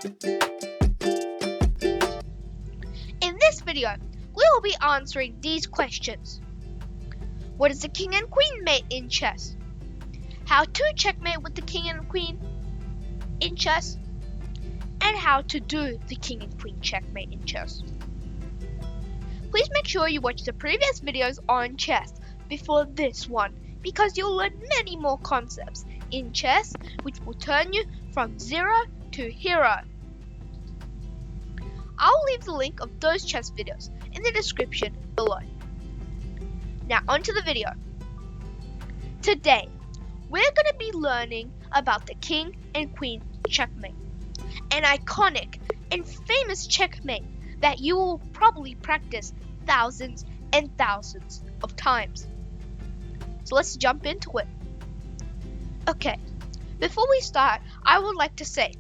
In this video, we will be answering these questions. What is the king and queen mate in chess? How to checkmate with the king and queen in chess? And how to do the king and queen checkmate in chess. Please make sure you watch the previous videos on chess before this one, because you'll learn many more concepts in chess which will turn you from zero to hero. I'll leave the link of those chess videos in the description below. Now onto the video. Today, we're going to be learning about the king and queen checkmate, an iconic and famous checkmate that you will probably practice thousands and thousands of times. So let's jump into it. Okay, before we start, I would like to say,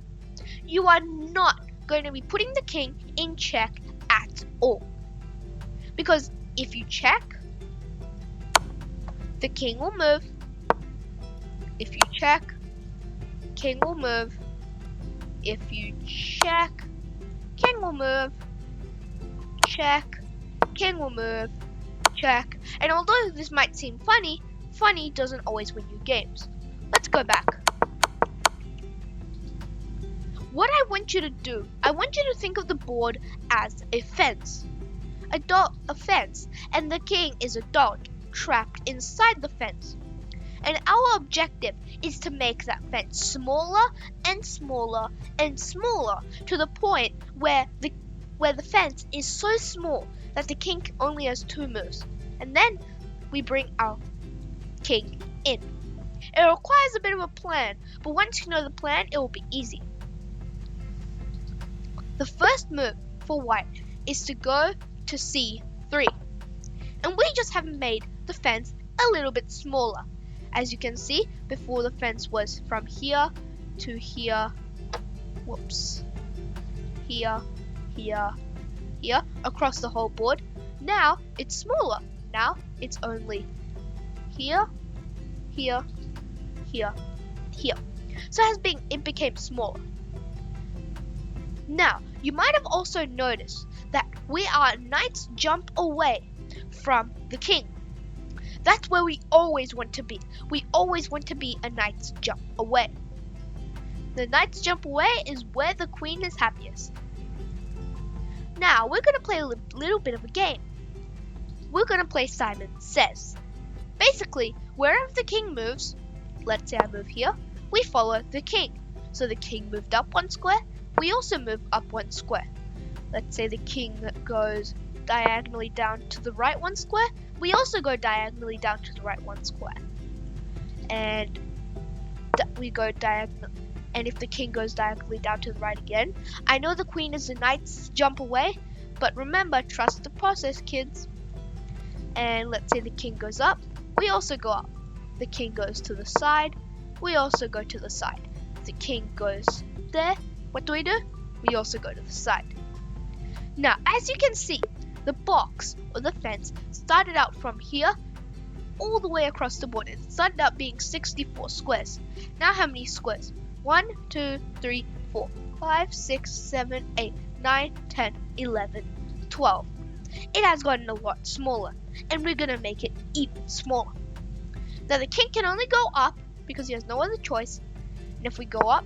you are not going to be putting the king in check at all. Because if you check, the king will move. If you check, king will move. If you check, king will move. Check, king will move. Check. And although this might seem funny, funny doesn't always win you games. Let's go back. What I want you to do, I want you to think of the board as a fence. A fence, and the king is a dog trapped inside the fence. And our objective is to make that fence smaller and smaller and smaller to the point where the fence is so small that the king only has 2 moves. And then we bring our king in. It requires a bit of a plan, but once you know the plan, it will be easy. The first move for white is to go to c3. And we just have made the fence a little bit smaller. As you can see, before the fence was from here to here, here, across the whole board. Now it's smaller. Now it's only here, here, here, here. So it became smaller. Now, you might have also noticed that we are a knight's jump away from the king. That's where we always want to be. We always want to be a knight's jump away. The knight's jump away is where the queen is happiest. Now, we're going to play a little bit of a game. We're going to play Simon Says. Basically, wherever the king moves, let's say I move here, we follow the king. So the king moved up 1 square, we also move up 1 square. Let's say the king goes diagonally down to the right 1 square, we also go diagonally down to the right 1 square. And we go diagonal. And if the king goes diagonally down to the right again, I know the queen is the knight's jump away, but remember, trust the process, kids. And let's say the king goes up, we also go up. The king goes to the side, we also go to the side. The king goes there, what do? We also go to the side. Now, as you can see, the box or the fence started out from here all the way across the board. It started out being 64 squares. Now how many squares? 1, 2, 3, 4, 5, 6, 7, 8, 9, 10, 11, 12. It has gotten a lot smaller, and we're going to make it even smaller. Now the king can only go up because he has no other choice. And if we go up,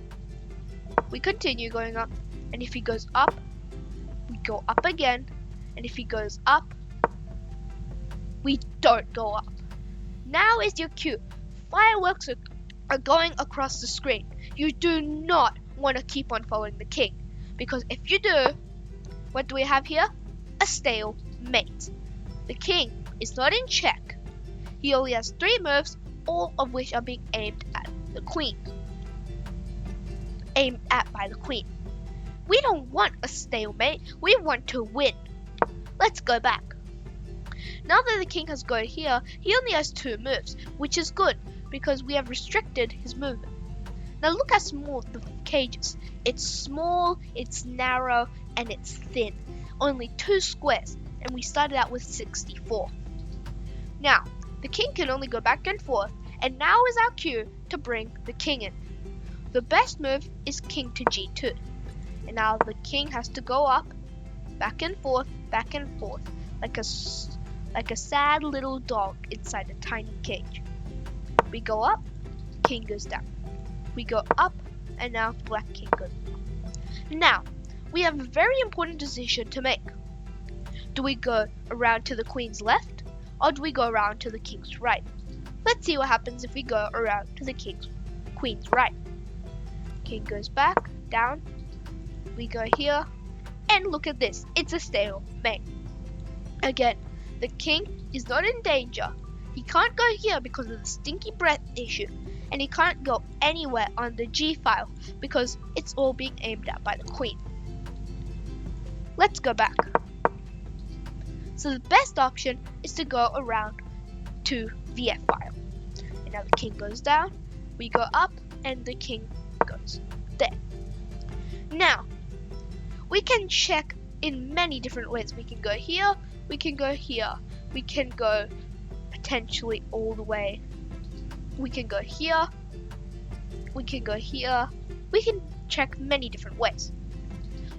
we continue going up. And if he goes up, we go up again. And if he goes up, we don't go up. Now is your cue. Fireworks are going across the screen. You do not want to keep on following the king, because if you do, what do we have here? A stalemate. The king is not in check. He only has 3 moves, all of which are being aimed at the queen. Aimed at by the queen. We don't want a stalemate, we want to win. Let's go back. Now that the king has gone here, he only has 2 moves, which is good because we have restricted his movement. Now look how small the cage is. It's small, it's narrow, and it's thin. Only 2 squares, and we started out with 64. Now, the king can only go back and forth, and now is our cue to bring the king in. The best move is king to g2. And now the king has to go up, back and forth, like a sad little dog inside a tiny cage. We go up, king goes down. We go up, and now black king goes down. Now, we have a very important decision to make. Do we go around to the queen's left, or do we go around to the king's right? Let's see what happens if we go around to the queen's right. King goes back, down. We go here, and look at this. It's a stalemate. Again, the king is not in danger. He can't go here because of the stinky breath issue, and he can't go anywhere on the G file because it's all being aimed at by the queen. Let's go back. So the best option is to go around to the F file. And now the king goes down, we go up, and the king goes there. Now, we can check in many different ways. We can go here, we can go here, we can go potentially all the way. We can go here, we can go here. We can check many different ways.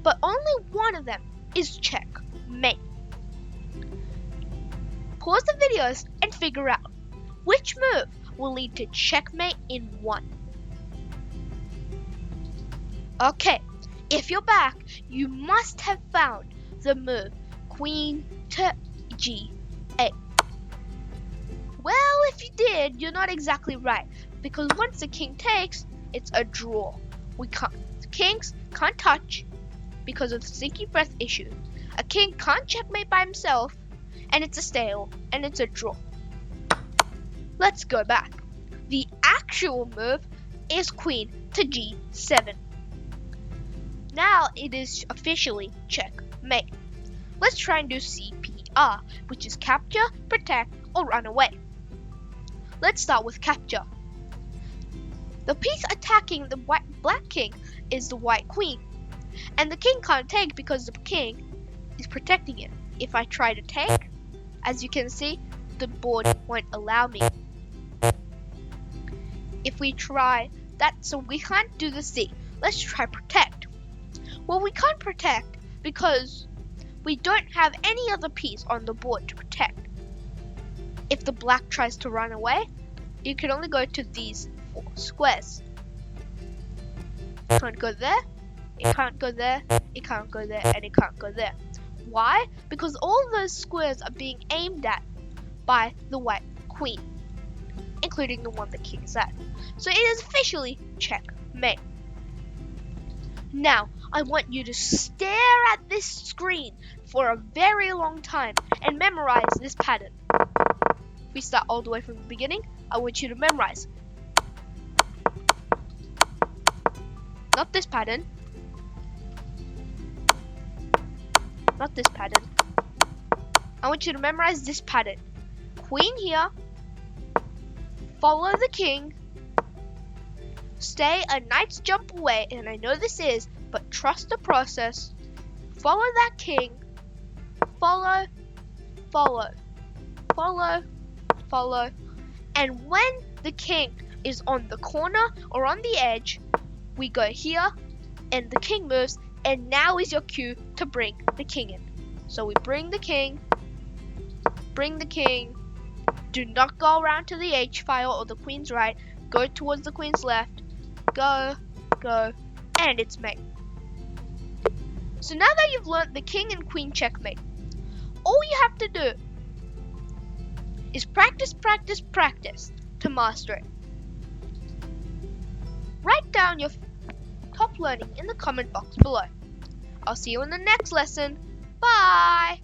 But only one of them is checkmate. Pause the videos and figure out which move will lead to checkmate in 1. Okay, if you're back, you must have found the move queen to G8. Well, if you did, you're not exactly right, because once the king takes, it's a draw. The kings can't touch because of the stinky breath issue. A king can't checkmate by himself, and it's a stale, and it's a draw. Let's go back. The actual move is queen to G7. Now it is officially checkmate. Let's try and do CPR, which is capture, protect, or run away. Let's start with capture. The piece attacking the black king is the white queen, and the king can't take because the king is protecting it. If I try to take, as you can see, the board won't allow me. If we try that, so we can't do the C. Let's try protect. Well, we can't protect because we don't have any other piece on the board to protect. If the black tries to run away, you can only go to these 4 squares. It can't go there, it can't go there, it can't go there, and it can't go there. Why? Because all those squares are being aimed at by the white queen, including the one the king is at. So it is officially checkmate. Now, I want you to stare at this screen for a very long time and memorize this pattern. If we start all the way from the beginning, I want you to memorize. Not this pattern. Not this pattern. I want you to memorize this pattern. Queen here. Follow the king. Stay a knight's jump away, and I know this is, but trust the process. Follow that king. Follow, follow, follow, follow. And when the king is on the corner or on the edge, we go here, and the king moves, and now is your cue to bring the king in. So we bring the king. Do not go around to the H file or the queen's right. Go towards the queen's left. Go, and it's mate. So now that you've learnt the king and queen checkmate, all you have to do is practice to master it. Write down your top learning in the comment box below. I'll see you in the next lesson. Bye!